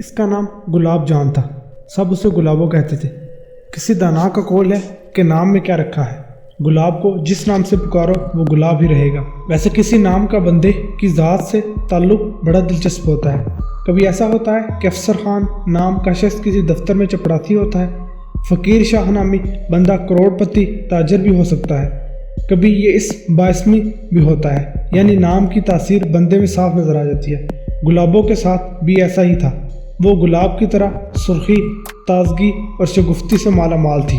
اس کا نام گلاب جان تھا، سب اسے گلابو کہتے تھے۔ کسی دانا کا قول ہے کہ نام میں کیا رکھا ہے، گلاب کو جس نام سے پکارو وہ گلاب ہی رہے گا۔ ویسے کسی نام کا بندے کی ذات سے تعلق بڑا دلچسپ ہوتا ہے۔ کبھی ایسا ہوتا ہے کہ افسر خان نام کا شخص کسی دفتر میں چپڑاسی ہوتا ہے، فقیر شاہ نامی بندہ کروڑ پتی تاجر بھی ہو سکتا ہے۔ کبھی یہ اس بااسمی بھی ہوتا ہے، یعنی نام کی تاثیر بندے میں صاف نظر آ جاتی ہے۔ گلابوں کے ساتھ بھی ایسا ہی تھا، وہ گلاب کی طرح سرخی، تازگی اور شگفتی سے مالا مال تھی،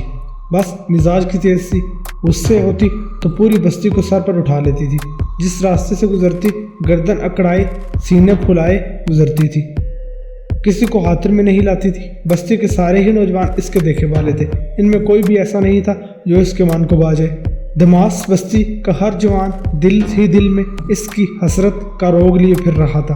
بس مزاج کی تیز تھی، غصے ہوتی تو پوری بستی کو سر پر اٹھا لیتی تھی، جس راستے سے گزرتی گردن اکڑائے سینے پھلائے گزرتی تھی، کسی کو خاطر میں نہیں لاتی تھی۔ بستی کے سارے ہی نوجوان اس کے دیکھے والے تھے، ان میں کوئی بھی ایسا نہیں تھا جو اس کے من کو بھا جائے۔ دماس بستی کا ہر جوان دل ہی دل میں اس کی حسرت کا روگ لیے پھر رہا تھا۔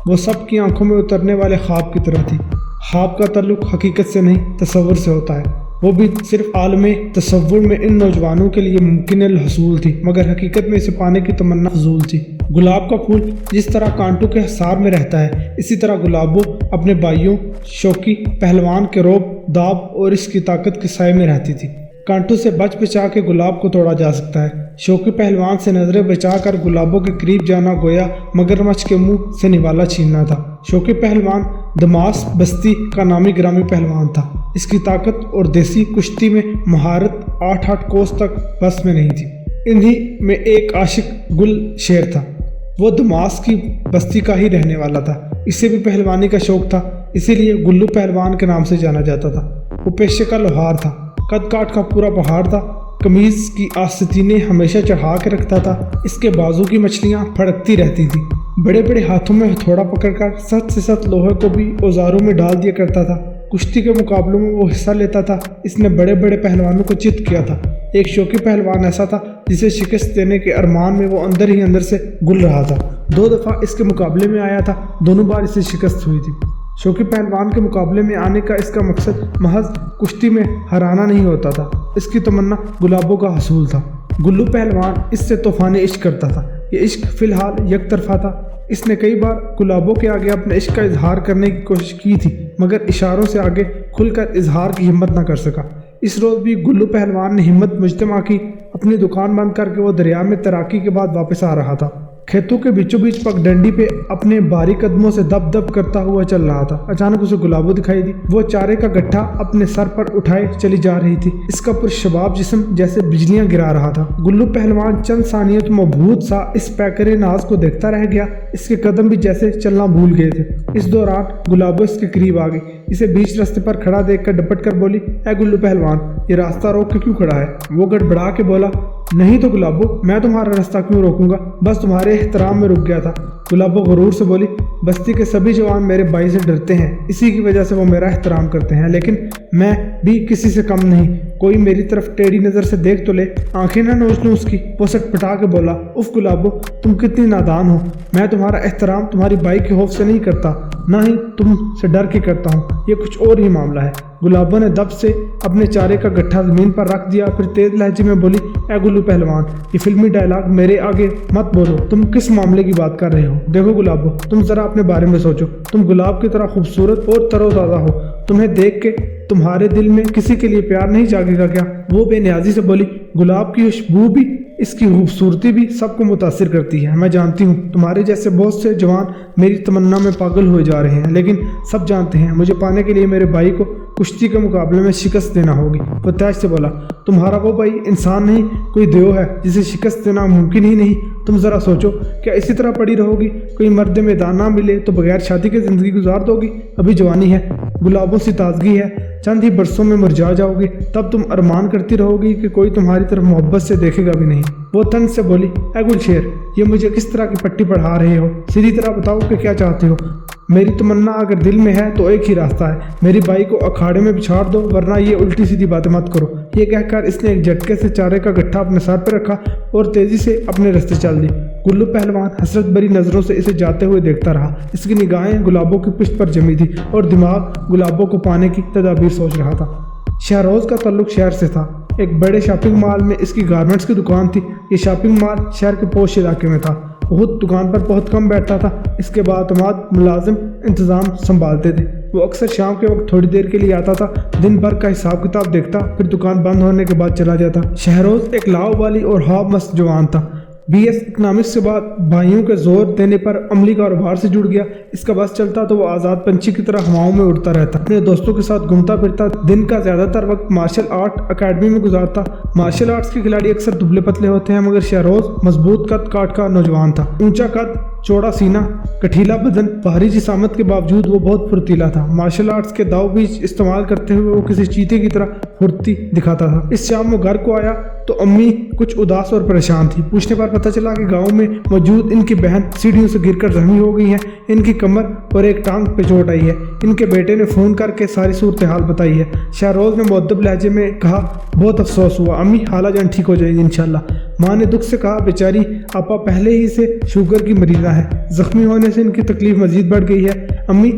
وہ سب کی آنکھوں میں اترنے والے خواب کی طرح تھی۔ خواب کا تعلق حقیقت سے نہیں تصور سے ہوتا ہے، وہ بھی صرف عالم تصور میں ان نوجوانوں کے لیے ممکن الحصول تھی، مگر حقیقت میں اسے پانے کی تمنا فضول تھی۔ گلاب کا پھول جس طرح کانٹوں کے حصار میں رہتا ہے، اسی طرح گلابو اپنے بھائیوں شوقی پہلوان کے روب داب اور اس کی طاقت کے سائے میں رہتی تھی۔ کانٹوں سے بچ بچا کے گلاب کو توڑا جا سکتا ہے، شوقی پہلوان سے نظریں بچا کر گلابوں کے قریب جانا گویا مگرمچھ کے منہ سے نوالا چھیننا تھا۔ شوقی پہلوان دماس بستی کا نامی گرامی پہلوان تھا، اس کی طاقت اور دیسی کشتی میں مہارت 8 کوس تک بس میں نہیں تھی۔ انہی میں ایک عاشق گل شیر تھا، وہ دماس کی بستی کا ہی رہنے والا تھا، اسے بھی پہلوانی کا شوق تھا، اسی لیے گلو پہلوان کے نام سے جانا جاتا تھا۔ وہ پیشے کا لوہار تھا، قد کاٹ کا پورا پہاڑ تھا، قمیض کی آستینیں ہمیشہ چڑھا کے رکھتا تھا، اس کے بازو کی مچھلیاں پھڑکتی رہتی تھیں، بڑے بڑے ہاتھوں میں ہتھوڑا پکڑ کر سخت سے سخت لوہے کو بھی اوزاروں میں ڈال دیا کرتا تھا۔ کشتی کے مقابلوں میں وہ حصہ لیتا تھا، اس نے بڑے بڑے پہلوانوں کو چت کیا تھا۔ ایک شوقی پہلوان ایسا تھا جسے شکست دینے کے ارمان میں وہ اندر ہی اندر سے گل رہا تھا۔ 2 دفعہ اس کے مقابلے میں آیا تھا، دونوں بار اسے شکست ہوئی تھی۔ شوقی پہلوان کے مقابلے میں آنے کا اس کا مقصد محض کشتی میں ہرانا نہیں ہوتا تھا، اس کی تمنا گلابوں کا حصول تھا۔ گلو پہلوان اس سے طوفانی عشق کرتا تھا، یہ عشق فی الحال یک طرفہ تھا۔ اس نے کئی بار گلابوں کے آگے اپنے عشق کا اظہار کرنے کی کوشش کی تھی، مگر اشاروں سے آگے کھل کر اظہار کی ہمت نہ کر سکا۔ اس روز بھی گلو پہلوان نے ہمت مجتمع کی، اپنی دکان بند کر کے وہ دریا میں تیراکی کے بعد واپس آ رہا تھا۔ کھیتوں کے بیچوں بیچ پگ ڈنڈی پہ اپنے بھاری قدموں سے دب دب کرتا ہوا چل رہا تھا۔ اچانک اسے گلابو دکھائی دی، وہ چارے کا گٹھا اپنے سر پر اٹھائے چلی جا رہی تھی، اس کا پرشباب جسم جیسے بجلیاں گرا رہا تھا۔ گلو پہلوان چند ثانیہ مبہوت سا اس پیکر ناز کو دیکھتا رہ گیا، اس کے قدم بھی جیسے چلنا بھول گئے تھے۔ اس دوران گلابو اس کے قریب آ گئی، اسے بیچ راستے پر کھڑا دیکھ کر ڈپٹ کر بولی، اے گلو پہلوان، یہ راستہ روک کے کیوں کھڑا ہے؟ وہ گڑبڑا کے بولا، نہیں تو گلابو، میں تمہارا راستہ کیوں روکوں گا، بس تمہارے احترام میں رک گیا تھا۔ گلابو غرور سے بولی، بستی کے سبھی جوان میرے بھائی سے ڈرتے ہیں، اسی کی وجہ سے وہ میرا احترام کرتے ہیں، لیکن میں بھی کسی سے کم نہیں، کوئی میری طرف ٹیڑھی نظر سے دیکھ تو لے، آنکھیں نہ نوچ لوں اس کی۔ وہ سٹ پٹا کے بولا، اف گلابو، تم کتنی نادان ہو، میں تمہارا احترام تمہاری بھائی کے خوف سے نہیں کرتا، نہ ہی تم سے ڈر کے کرتا ہوں، یہ کچھ اور ہی معاملہ ہے۔ گلابو نے دب سے اپنے چارے کا گٹھا زمین پر رکھ دیا، پھر تیز لہجے میں بولی، اے گلو پہلوان، یہ فلمی ڈائلاگ میرے آگے مت بولو، تم کس معاملے کی بات کر رہے ہو؟ دیکھو گلابو، تم ذرا اپنے بارے میں سوچو، تم گلاب کی طرح خوبصورت اور تر و تازہ ہو، تمہیں دیکھ کے تمہارے دل میں کسی کے لیے پیار نہیں جاگے گا کیا؟ وہ بے نیازی سے بولی، گلاب کی خوشبو بھی، اس کی خوبصورتی بھی سب کو متاثر کرتی ہے، میں جانتی ہوں تمہارے جیسے بہت سے جوان میری تمنا میں پاگل ہوئے جا رہے ہیں، لیکن سب جانتے ہیں مجھے پانے کے لیے میرے بھائی کو کشتی کے مقابلے میں شکست دینا ہوگی۔ وہ تیش سے بولا، تمہارا وہ بھائی انسان نہیں، کوئی دیو ہے جسے شکست دینا ممکن ہی نہیں۔ تم ذرا سوچو، کیا اسی طرح پڑی رہو گی؟ کوئی مرد میدان نہ ملے تو بغیر شادی کے زندگی گزار دو گی؟ ابھی جوانی ہے، گلابوں سی تازگی ہے، چند ہی برسوں میں مرجھا جاؤ گے، تب تم ارمان کرتی رہو گی کہ کوئی تمہاری طرف محبت سے دیکھے گا بھی نہیں۔ وہ طنز سے بولی، اے گل شیر، یہ مجھے کس طرح کی پٹی پڑھا رہے ہو؟ سیدھی طرح بتاؤ کہ کیا چاہتے ہو؟ میری تمنا اگر دل میں ہے تو ایک ہی راستہ ہے، میری بائی کو اکھاڑے میں بچھاڑ دو، ورنہ یہ الٹی سیدھی باتیں مت کرو۔ یہ کہہ کر اس نے ایک جھٹکے سے چارے کا گٹھا اپنے سر پہ رکھا اور تیزی سے اپنے راستے چل دی۔ گلو پہلوان حسرت بری نظروں سے اسے جاتے ہوئے دیکھتا رہا، اس کی نگاہیں گلابوں کی پشت پر جمی تھی اور دماغ گلابوں کو پانے کی تدابیر سوچ رہا تھا۔ شہروز کا تعلق شہر سے تھا، ایک بڑے شاپنگ مال میں اس کی گارمنٹس کی دکان تھی۔ یہ شاپنگ مال شہر کے پوش علاقے میں تھا، وہ خود دکان پر بہت کم بیٹھتا تھا، اس کے بعد ملازم انتظام سنبھالتے تھے۔ वो अक्सर शाम के वक्त थोड़ी देर के लिए आता था, दिन भर का हिसाब किताब देखता, फिर दुकान बंद होने के बाद चला जाता। शहरोज एक लाव वाली और हाँ मस्त जवान था। BS इकनॉमिक्स के बाद भाइयों के जोर देने पर अमली कारोबार से जुड़ गया। इसका बस चलता तो वो आज़ाद पंछी की तरह हवाओं में उड़ता रहता, अपने दोस्तों के साथ घूमता फिरता, दिन का ज़्यादातर वक्त मार्शल आर्ट अकेडमी में गुजारता। मार्शल आर्ट्स के खिलाड़ी अक्सर दुबले पतले होते हैं, मगर शहरोज मजबूत कद काट का नौजवान था। ऊंचा कद, चौड़ा सीना, कठीला बदन, भारी जिसामत के बावजूद वो बहुत फुर्तीला था। मार्शल आर्ट्स के दाव बीज इस्तेमाल करते हुए वो किसी चीते की तरह फुर्ती दिखाता था। इस शाम वो घर को आया तो अम्मी कुछ उदास और परेशान थी। पूछने पर पता चला कि गांव में मौजूद इनकी बहन सीढ़ियों से गिरकर जख्मी हो गई है। इनकी कमर और एक टांग पे चोट आई है। इनके बेटे ने फ़ोन करके सारी सूरत हाल बताई है। शहरोज ने मुअद्दब लहजे में कहा, बहुत अफसोस हुआ अम्मी, हालाजान ठीक हो जाएगी इंशाल्लाह। माँ ने दुख से कहा, बेचारी आपा पहले ही से शुगर की मरीज़ा है, जख्मी होने से इनकी तकलीफ मजीद बढ़ गई है। अम्मी,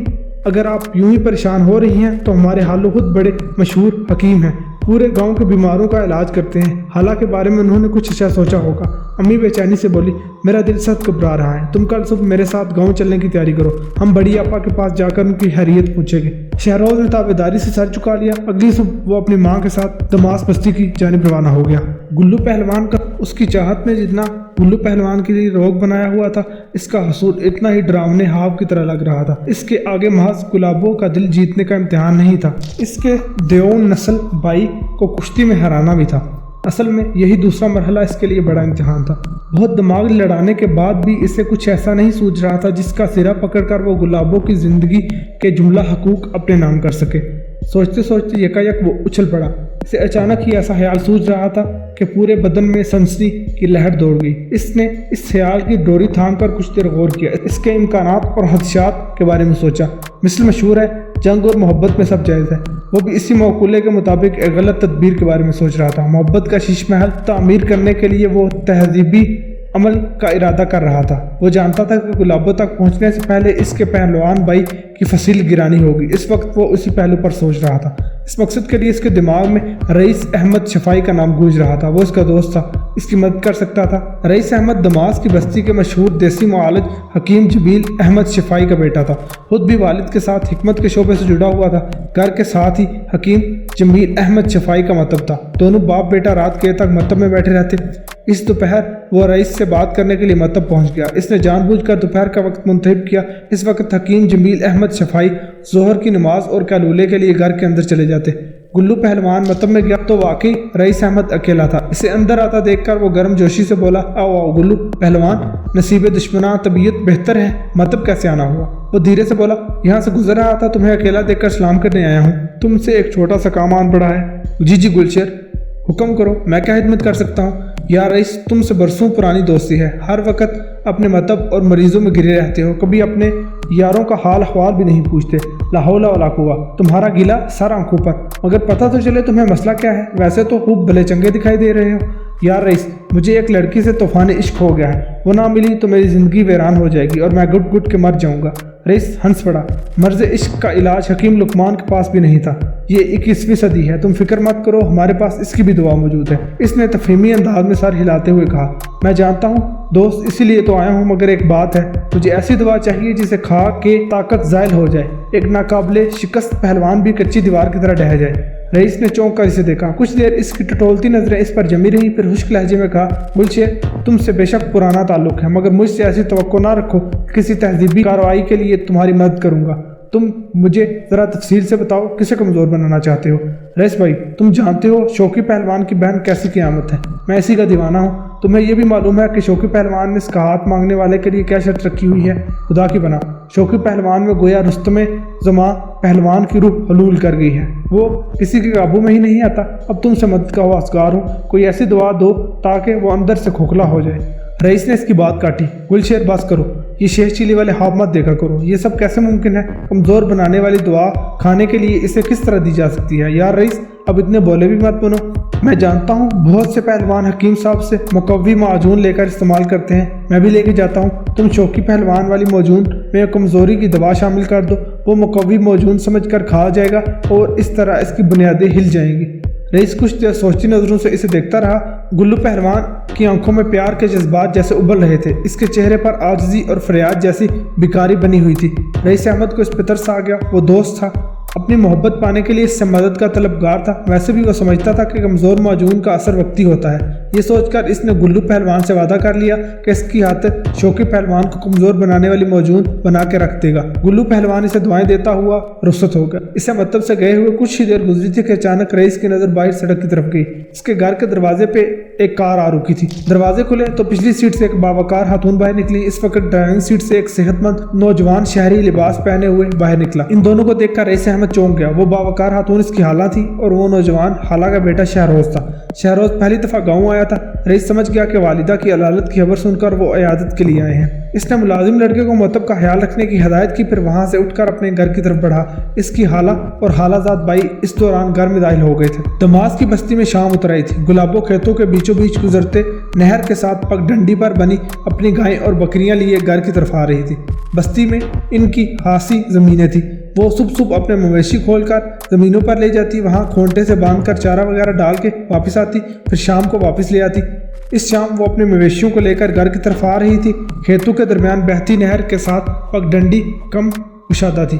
अगर आप यूं ही परेशान हो रही हैं तो हमारे हालो खुद बड़े मशहूर हकीम हैं, पूरे गांव के बीमारों का इलाज करते हैं। हालांकि बारे में उन्होंने कुछ अच्छा सोचा होगा। अम्मी बेचैनी से बोली, मेरा दिल सख्त घबरा रहा है, तुम कल सुबह मेरे साथ गांव चलने की तैयारी करो, हम बड़ी आपा के पास जाकर उनकी हैरियत पूछेंगे। शहरोज ने ताबेदारी से सर झुका लिया। अगली सुबह वो अपनी माँ के साथ दमास बस्ती की जानिब रवाना हो गया। गुल्लू पहलवान का उसकी चाहत ने जितना गुल्लू पहलवान के लिए रोग बनाया हुआ था, इसका हसूल इतना ही डरावने हाव की तरह लग रहा था। इसके आगे महज गुलाबों का दिल जीतने का इम्तिहान नहीं था, इसके देओन नस्ल भाई को कुश्ती में हराना भी था। असल में यही दूसरा मरहला इसके लिए बड़ा इम्तिहान था। बहुत दिमाग लड़ाने के बाद भी इसे कुछ ऐसा नहीं सूझ रहा था जिसका सिरा पकड़कर वो गुलाबों की जिंदगी के जुमला हकूक अपने नाम कर सके। सोचते सोचते यकायक वो उछल पड़ा। इसे अचानक ही ऐसा ख्याल सूझ रहा था कि पूरे बदन में सनसनी की लहर दौड़ गई। इसने इस ख्याल की डोरी थाम कर कुछ देर गौर किया, इसके इम्कानात और हदशात के बारे में सोचा। मिसल मशहूर है, जंग और मोहब्बत में सब जायज़ है। वो भी इसी मौकूले के मुताबिक एक गलत तदबीर के बारे में सोच रहा था। मोहब्बत का शीश महल तामीर करने के लिए वो तहजीबी अमल का इरादा कर रहा था। वो जानता था कि गुलाबों तक पहुंचने से पहले इसके पहलवान भाई की फसील गिरानी होगी। इस वक्त वो उसी पहलू पर सोच रहा था। इस मकसद के लिए इसके दिमाग में रईस अहमद शफाई का नाम गूंज रहा था। वो इसका दोस्त था, इसकी मदद कर सकता था। रईस अहमद दमास की बस्ती के मशहूर देसी मुआलिज हकीम जमील अहमद शफाई का बेटा था। खुद भी वालिद के साथ हिकमत के शोबे से जुड़ा हुआ था। घर के साथ ही हकीम जमील अहमद शफाई का मतब था। दोनों बाप बेटा रात के तक मतब में बैठे रहते। इस दोपहर वो रईस से बात करने के लिए मतब पहुंच गया। इसने जानबूझकर दोपहर का वक्त मुंतखब किया। इस वक्त हकीम जमील अहमद शफाई जोहर की नमाज और कैलूले के लिए घर के अंदर चले जाते। गुल्लू पहलवान मतब में गया तो वाकई रईस अहमद अकेला था। इसे अंदर आता देखकर वो गर्म जोशी से बोला, आओ आओ गुल्लू पहलवान, नसीब दुश्मना तबीयत बेहतर है, मतब कैसे आना हुआ? वो धीरे से बोला, यहाँ से गुजर रहा था, तुम्हें अकेला देखकर सलाम करने आया हूँ। तुमसे एक छोटा सा काम आन पड़ा है। जी जी गुलशेर, हुक्म करो, मैं क्या खिदमत कर सकता हूँ? यार रईस, तुमसे बरसों पुरानी दोस्ती है, हर वक्त अपने मतब और मरीजों में घिरे रहते हो, कभी अपने यारों का हाल अहवाल भी नहीं पूछते। ला हौला वला कुव्वा, तुम्हारा गिला सर आंखों पर, मगर पता तो चले तुम्हें मसला क्या है। वैसे तो खूब भले चंगे दिखाई दे रहे हो। यार रईस, मुझे एक लड़की से तूफान इश्क हो गया है, वो ना मिली तो मेरी ज़िंदगी वीरान हो जाएगी और मैं गुट गुट के मर जाऊंगा। रईस हंस पड़ा। मर्ज इश्क का इलाज हकीम लुकमान के पास भी नहीं था। ये 21वीं सदी है, तुम फिक्र मत करो, हमारे पास इसकी भी दुआ मौजूद है। इसने तफहीमी अंदाज में सर हिलाते हुए कहा, मैं जानता हूँ दोस्त, इसीलिए तो आया हूँ, मगर एक बात है, मुझे ऐसी दवा चाहिए जिसे खा के ताकत ज़ायल हो जाए, एक नाकाबिले शिकस्त पहलवान भी कच्ची दीवार की तरह ढह जाए। रईस ने चौंक कर इसे देखा। कुछ देर इसकी टटोलती नजरें इस पर जमी रही, फिर खुश्क लहजे में कहा, गुलशेर, तुमसे बेशक पुराना ताल्लुक है, मगर मुझसे ऐसी तवक्को ना रखो, किसी तहजीबी कार्रवाई के लिए तुम्हारी मदद करूंगा। तुम मुझे ज़रा तफसील से बताओ, किसे कमज़ोर बनाना चाहते हो? रईस भाई, तुम जानते हो शौकी पहलवान की बहन कैसी क़यामत है, मैं इसी का दीवाना हूँ। तुम्हें यह भी मालूम है कि शौकी पहलवान ने इसका हाथ मांगने वाले के लिए क्या शर्त रखी हुई है? खुदा की बना, शौकी पहलवान में गोया रुस्तमे ज़मा पहलवान की रूह हलूल कर गई है, वो किसी के काबू में ही नहीं आता। अब तुमसे मदद का वास्गार हूँ, कोई ऐसी दवा दो ताकि वो अंदर से खोखला हो जाए। रईस ने इसकी बात काटी। गुलशेर, बस करो, ये शेष चिली वाले ख्वाब मत देखा करो, ये सब कैसे मुमकिन है? कमज़ोर बनाने वाली दुआ खाने के लिए इसे किस तरह दी जा सकती है? यार रईस, अब इतने बोले भी मत बनो। मैं जानता हूँ बहुत से पहलवान हकीम साहब से मुकव्वी माजून लेकर इस्तेमाल करते हैं, मैं भी लेके जाता हूँ। तुम शौकी पहलवान वाली मौजून में कमज़ोरी की दवा शामिल कर दो, वो मुकव्वी मौजून समझ कर खा जाएगा और इस तरह इसकी बुनियादें हिल जाएंगी। रईस कुछ देर सोचती नज़रों से इसे देखता रहा। गुल्लू पहलवान की आंखों में प्यार के जज्बात जैसे उबल रहे थे। इसके चेहरे पर आजिज़ी और फरियाद जैसी बिकारी बनी हुई थी। रईस अहमद को इस पे तरस आ गया। वो दोस्त था, अपनी मोहब्बत पाने के लिए इससे मदद का तलबगार था। वैसे भी वो समझता था कि कमज़ोर मौजून का असर वक्ती होता है। ये सोचकर इसने गुल्लू पहलवान से वादा कर लिया कि इसकी हाथ शौकी पहलवान को कमज़ोर बनाने वाली मौजून बना के रख देगा। गुल्लू पहलवान इसे दुआएं देता हुआ रुखसत हो गया। इसे मतलब से गए हुए कुछ ही देर गुजरी थी कि अचानक रईस की नज़र बाहर सड़क की तरफ गई। इसके घर के दरवाजे पे एक कार आ रुकी थी। दरवाजे खुले तो पिछली सीट से एक बावकार खातून बाहर निकली। इस वक्त ड्राइविंग सीट से एक सेहतमंद नौजवान शहरी लिबास पहने हुए बाहर निकला। इन दोनों को देखकर रईस अहमद चौंक गया। वो बावकार खातून इसकी हाला थी और वो नौजवान हाला का बेटा शहरोज था। शहरोज पहली दफा गाँव आया था। रईस समझ गया कि वालिदा की अदालत की खबर सुनकर वो इयादत के लिए आए हैं। इसने मुलाजिम लड़के को मरतब का ख्याल रखने की हदायत की, फिर वहां से उठकर अपने घर की तरफ बढ़ा। इसकी हाला और हालाजाद बाई इस दौरान घर में दाखिल हो गए थे। दमास की बस्ती में शाम उतर आई थी। गुलाबो खेतों के बीचों बीच गुजरते नहर के साथ पगडंडी पर बनी अपनी गायें और बकरियां लिए घर की तरफ आ रही थी। बस्ती में इनकी खासी जमीनें थी। वो सुबह अपने मवेशी खोलकर जमीनों पर ले जाती, वहां खोंटे से बांधकर चारा वगैरह डाल के वापस आती, फिर शाम को वापस ले आती। इस शाम वो अपने मवेशियों को लेकर घर की तरफ आ रही थी। खेतों के दरमियान बहती नहर के साथ पगडंडी कम कुशादा थी।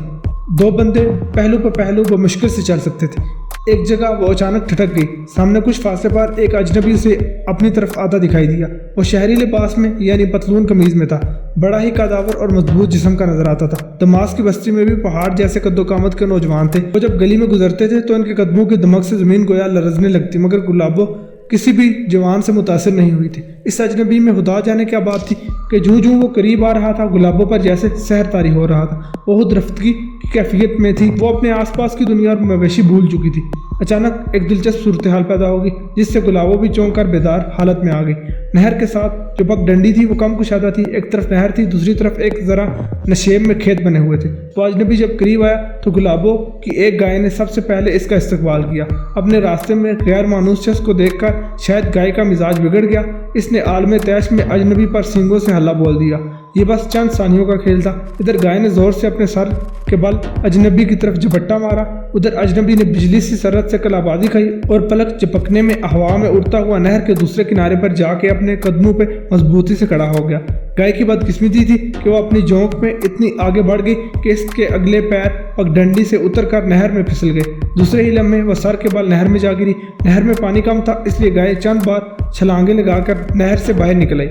दो बंदे पहलू पर पहलू बमुश्किल से चल सकते थे। एक जगह वो अचानक ठटक गई। सामने कुछ फासले पर एक अजनबी से अपनी तरफ आता दिखाई दिया। वो शहरी लिबास में यानी पतलून कमीज में था। बड़ा ही कदावर और मजबूत जिस्म का नजर आता था। दमास की बस्ती में भी पहाड़ जैसे कद्दोकामत के नौजवान थे। वो जब गली में गुजरते थे तो इनके कदमों की दमक से जमीन गोया लरजने लगती, मगर गुलाबो किसी भी जवान से मुतासिर नहीं हुई थी। इस अजनबी में खुदा जाने क्या बात थी कि जूं जूं वो करीब आ रहा था, गुलाबों पर जैसे सहर तारी हो रहा था। वो खुद रफ्तगी की कैफियत में थी। वो अपने आसपास की दुनिया और मवेशी भूल चुकी थी। अचानक एक दिलचस्प सूरत हाल पैदा होगी जिससे गुलाबो भी चौंक कर बेदार हालत में आ गई। नहर के साथ जो पगडंडी थी वो कम कुशादा थी। एक तरफ नहर थी, दूसरी तरफ एक जरा नशेब में खेत बने हुए थे। तो अजनबी जब करीब आया तो गुलाबो की एक गाय ने सबसे पहले इसका इस्तकबाल किया। अपने रास्ते में गैर मानूस शख्स को देखकर शायद गाय का मिजाज बिगड़ गया। इसने आलमे तैश में अजनबी पर सींगों से हल्ला बोल दिया। ये बस चंद सानियों का खेल था। इधर गाय ने जोर से अपने सर के बल अजनबी की तरफ झपट्टा मारा, उधर अजनबी ने बिजली सी सरहद से कलाबाजी खाई और पलक झपकने में हवा में उड़ता हुआ नहर के दूसरे किनारे पर जाके अपने कदमों पे मजबूती से खड़ा हो गया। गाय की बदकिस्मती थी कि वो अपनी जोंक में इतनी आगे बढ़ गई कि इसके अगले पैर पगडंडी से उतरकर नहर में फिसल गए। दूसरे ही लम्हे वह सर के बल नहर में जा गिरी। नहर में पानी कम था, इसलिए गाय चंद बार छलांगे लगाकर नहर से बाहर निकल आई।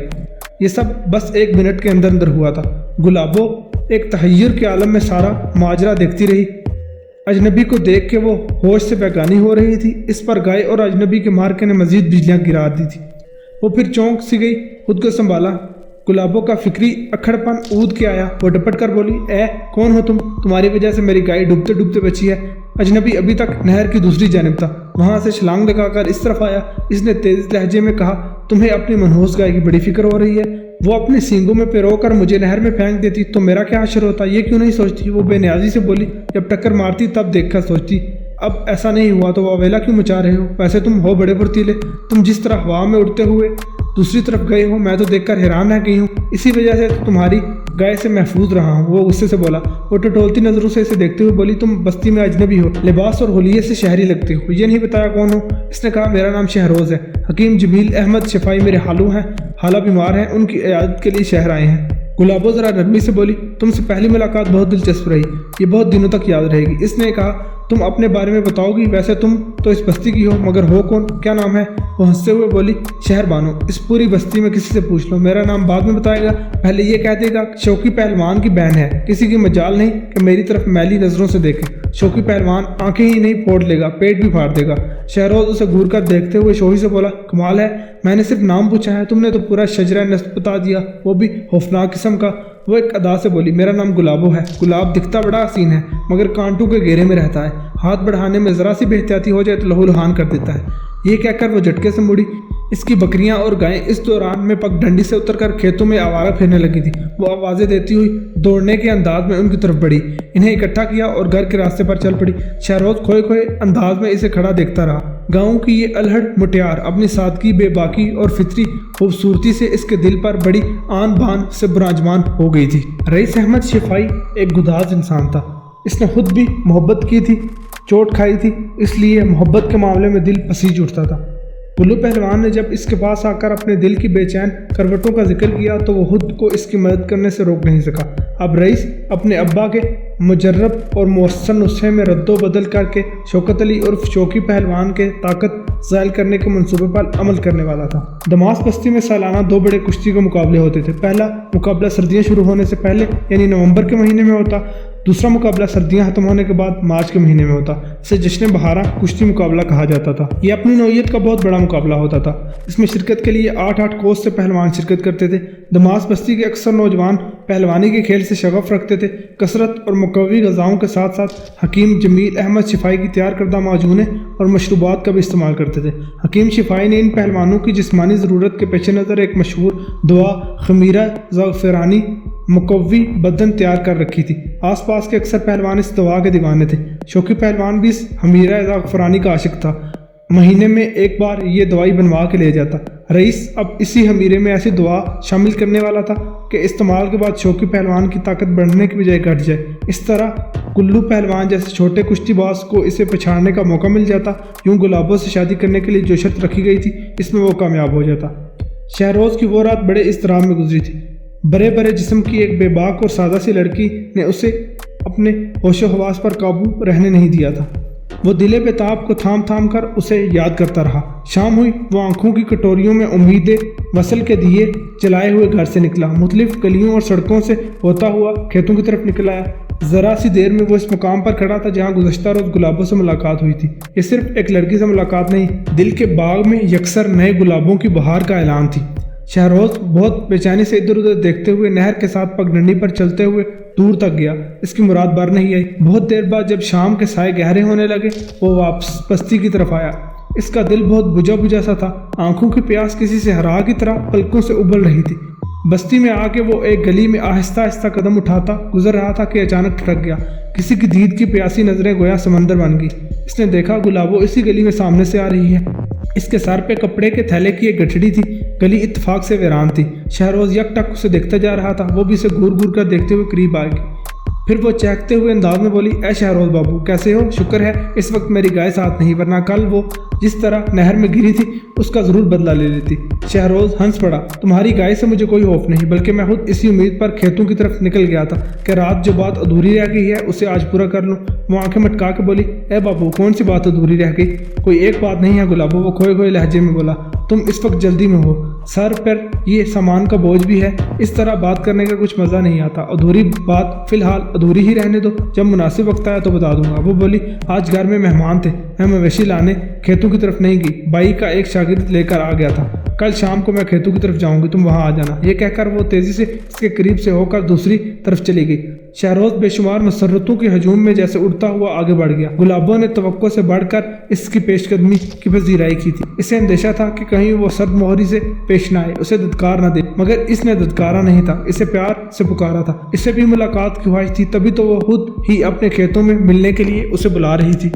ये सब बस 1 मिनट के अंदर अंदर हुआ था। गुलाबो एक तहय्युर के आलम में सारा माजरा देखती रही। अजनबी को देख के वो होश से बेगानी हो रही थी। इस पर गाय और अजनबी के मार्के ने मजीद बिजलियां गिरा दी थी। वो फिर चौंक सी गई, खुद को संभाला। गुलाबो का फिक्री अखड़पन ऊद के आया। वो डपट कर बोली, कौन हो तुम? तुम्हारी वजह से मेरी गाय डूबते डूबते बची है। अजनबी अभी तक नहर की दूसरी जानिब था, वहां से छलांग लगाकर इस तरफ आया। इसने तेज लहजे में कहा, तुम्हें अपनी मनहूस गाय की बड़ी फिक्र हो रही है। वो अपने सींगों में पिरोकर मुझे नहर में फेंक देती तो मेरा क्या हश्र होता, ये क्यों नहीं सोचती? वो बेनियाजी से बोली, जब टक्कर मारती तब देखकर सोचती। अब ऐसा नहीं हुआ तो वो अवेला क्यों मचा रहे हो? वैसे तुम हो बड़े फुर्तीले। तुम जिस तरह हवा में उड़ते हुए दूसरी तरफ गए हो, मैं तो देखकर हैरान रह गई हूँ। इसी वजह से तुम्हारी गाय से महफूज रहा हूँ। वो गुस्से से बोला। वो टटोलती नजरों से इसे देखते हुए बोली, तुम बस्ती में अजनबी हो, लिबास और हुलिये से शहरी लगते हो, ये नहीं बताया कौन हो? इसने कहा, मेरा नाम शहरोज है। हकीम जमील अहमद शफाई मेरे हालू हैं, हाला बीमार हैं, उनकी इयादत के लिए शहर आए हैं। गुलाबो जरा नरमी से बोली, तुमसे पहली मुलाकात बहुत दिलचस्प रही, ये बहुत दिनों तक याद रहेगी। इसने कहा, तुम अपने बारे में बताओगी? वैसे तुम तो इस बस्ती की हो, मगर हो कौन? क्या नाम है? वो हंसते हुए बोली, शहर बानो। इस पूरी बस्ती में किसी से पूछ लो, मेरा नाम बाद में बताएगा, पहले ये कह देगा शौकी पहलवान की बहन है। किसी की मजाल नहीं कि मेरी तरफ मैली नजरों से देखे। शौकी पहलवान आंखें ही नहीं फोड़ लेगा, पेट भी फाड़ देगा। शहरोज उसे घूर कर देखते हुए शोही से बोला, कमाल है, मैंने सिर्फ नाम पूछा है, तुमने तो पूरा शजरा नस्ब बता दिया, वो भी खौफनाक किस्म का। वो एक अदा से बोली, मेरा नाम गुलाबो है। गुलाब दिखता बड़ा हसीन है, मगर कांटों के घेरे में रहता है। हाथ बढ़ाने में ज़रा सी बेहतियाती हो जाए तो लहू लुहान कर देता है। ये कहकर वो झटके से मुड़ी। इसकी बकरियां और गायें इस दौरान में पगडंडी से उतरकर खेतों में आवारा फिरने लगी थी। वो आवाज़ें देती हुई दौड़ने के अंदाज में उनकी तरफ बढ़ी, इन्हें इकट्ठा किया और घर के रास्ते पर चल पड़ी। शहरोज खोए खोए अंदाज में इसे खड़ा देखता रहा। गाँव की ये अलहड़ मुटियार अपनी सादगी, बेबाकी और फितरी खूबसूरती से इसके दिल पर बड़ी आन बान से बुराजमान हो गई थी। रईस अहमद शफाई एक गुदाज इंसान था। इसने खुद भी मोहब्बत की थी, चोट खाई थी, इसलिए मोहब्बत के मामले में दिल पसीज उठता था। گلو پہلوان نے جب اس کے پاس آ کر اپنے دل کی بے چین کروٹوں کا ذکر کیا تو وہ خود کو اس کی مدد کرنے سے روک نہیں سکا۔ اب رئیس اپنے ابا کے مجرب اور مؤثر نسخے میں رد و بدل کر کے شوکت علی عرف شوکی پہلوان کے طاقت ظاہر کرنے کے منصوبے پر عمل کرنے والا تھا۔ دماس بستی میں سالانہ 2 بڑے کشتی کے مقابلے ہوتے تھے۔ پہلا مقابلہ سردیاں شروع ہونے سے پہلے یعنی نومبر کے مہینے میں ہوتا، دوسرا مقابلہ سردیاں ختم ہونے کے بعد مارچ کے مہینے میں ہوتا۔ اسے جشن بہارا کشتی مقابلہ کہا جاتا تھا۔ یہ اپنی نوعیت کا بہت بڑا مقابلہ ہوتا تھا۔ اس میں شرکت کے لیے 8 کوس سے پہلوان شرکت کرتے تھے۔ دماس بستی کے اکثر نوجوان پہلوانی کے کھیل سے شغف رکھتے تھے۔ کثرت اور مقوی غذاؤں کے ساتھ ساتھ حکیم جمیل احمد شفائی کی تیار کردہ معجونیں اور مشروبات کا بھی استعمال کرتے تھے۔ حکیم شفائی نے ان پہلوانوں کی جسمانی ضرورت کے پیش نظر ایک مشہور دوا خمیرہ زعفرانی مقوی بدن تیار کر رکھی تھی۔ آس پاس کے اکثر پہلوان اس دوا کے دیوانے تھے۔ شوکی پہلوان بھی اس خمیرہ زعفرانی کا عاشق تھا۔ مہینے میں ایک بار یہ دوائی بنوا کے لے جاتا۔ رئیس اب اسی خمیرے میں ایسی دوا شامل کرنے والا تھا کہ استعمال کے بعد شوکی پہلوان کی طاقت بڑھنے کی بجائے گھٹ جائے۔ اس طرح کلو پہلوان جیسے چھوٹے کشتی باز کو اسے پچھاڑنے کا موقع مل جاتا۔ یوں گلابوں سے شادی کرنے کے لیے جو شرط رکھی گئی تھی اس میں وہ کامیاب ہو جاتا۔ شہروز کی وہ رات بڑے اضطراب میں گزری تھی۔ برے برے جسم کی ایک بے باک اور سادہ سی لڑکی نے اسے اپنے ہوش و حواس پر قابو رہنے نہیں دیا تھا۔ وہ دل بیتاب کو تھام تھام کر اسے یاد کرتا رہا۔ شام ہوئی، وہ آنکھوں کی کٹوریوں میں امیدیں وصل کے دیے جلائے ہوئے گھر سے نکلا۔ مختلف گلیوں اور سڑکوں سے ہوتا ہوا کھیتوں کی طرف نکل آیا۔ ذرا سی دیر میں وہ اس مقام پر کھڑا تھا جہاں گزشتہ روز گلابوں سے ملاقات ہوئی تھی۔ یہ صرف ایک لڑکی سے ملاقات نہیں، دل کے باغ میں یکسر نئے گلابوں کی بہار کا اعلان تھی۔ شہروز بہت بے چینی سے ادھر ادھر دیکھتے ہوئے نہر کے ساتھ پگڈنڈی پر چلتے ہوئے دور تک گیا۔ اس کی مراد بر نہیں آئی۔ بہت دیر بعد جب شام کے سائے گہرے ہونے لگے وہ واپس بستی کی طرف آیا۔ اس کا دل بہت بجھا بجھا سا تھا۔ آنکھوں کی پیاس کسی صحرا کی طرح پلکوں سے ابل رہی تھی۔ بستی میں آ کے وہ ایک گلی میں آہستہ آہستہ قدم اٹھاتا گزر رہا تھا کہ اچانک ٹھڑک گیا۔ کسی کی دید کی پیاسی نظریں گویا سمندر بن گئی۔ اس نے دیکھا گلابو اسی گلی میں سامنے سے آ رہی ہے۔ اس کے سر پہ کپڑے کے تھیلے کی ایک گٹھڑی تھی۔ گلی اتفاق سے ویران تھی۔ شہروز یک ٹک اسے دیکھتا جا رہا تھا۔ وہ بھی اسے گور گور کر دیکھتے ہوئے قریب آئے گی۔ پھر وہ چہکتے ہوئے انداز میں بولی، اے شہروز بابو کیسے ہو؟ شکر ہے اس وقت میری گائے ساتھ نہیں، ورنہ کل وہ جس طرح نہر میں گری تھی اس کا ضرور بدلہ لے لیتی۔ شہروز ہنس پڑا، تمہاری گائے سے مجھے کوئی خوف نہیں، بلکہ میں خود اسی امید پر کھیتوں کی طرف نکل گیا تھا کہ رات جو بات ادھوری رہ گئی ہے اسے آج پورا کر لوں۔ وہ آنکھیں مٹکا کے بولی، اے بابو کون سی بات ادھوری رہ گئی؟ کوئی ایک بات نہیں ہے گلابو، وہ کھوئے کھوئے لہجے میں بولا۔ تم اس وقت جلدی میں ہو، سر پر یہ سامان کا بوجھ بھی ہے، اس طرح بات کرنے کا کچھ مزہ نہیں آتا۔ ادھوری بات فی الحال ادھوری ہی رہنے دو، جب مناسب وقت آیا تو بتا دوں گا۔ وہ بولی، آج گھر میں مہمان تھے، میں مویشی لانے کھیتوں کی طرف نہیں گئی، بائی کا ایک شاگرد لے کر آ گیا تھا۔ کل شام کو میں کھیتوں کی طرف جاؤں گی، تم وہاں آ جانا۔ یہ کہہ کر وہ تیزی سے اس کے قریب سے ہو کر دوسری طرف چلی گئی۔ شہروز بے شمار مسرتوں کے ہجوم میں جیسے اڑتا ہوا آگے بڑھ گیا۔ گلابوں نے توقع سے بڑھ کر اس کی پیش قدمی کی پذیرائی کی تھی۔ اسے اندیشہ تھا کہ کہیں وہ سرد مہری سے پیش نہ آئے، اسے دھتکار نہ دے، مگر اس نے دھتکارا نہیں تھا، اسے پیار سے پکارا تھا۔ اسے بھی ملاقات کی خواہش تھی، تبھی تو وہ خود ہی اپنے کھیتوں میں ملنے کے لیے اسے بلا رہی تھی۔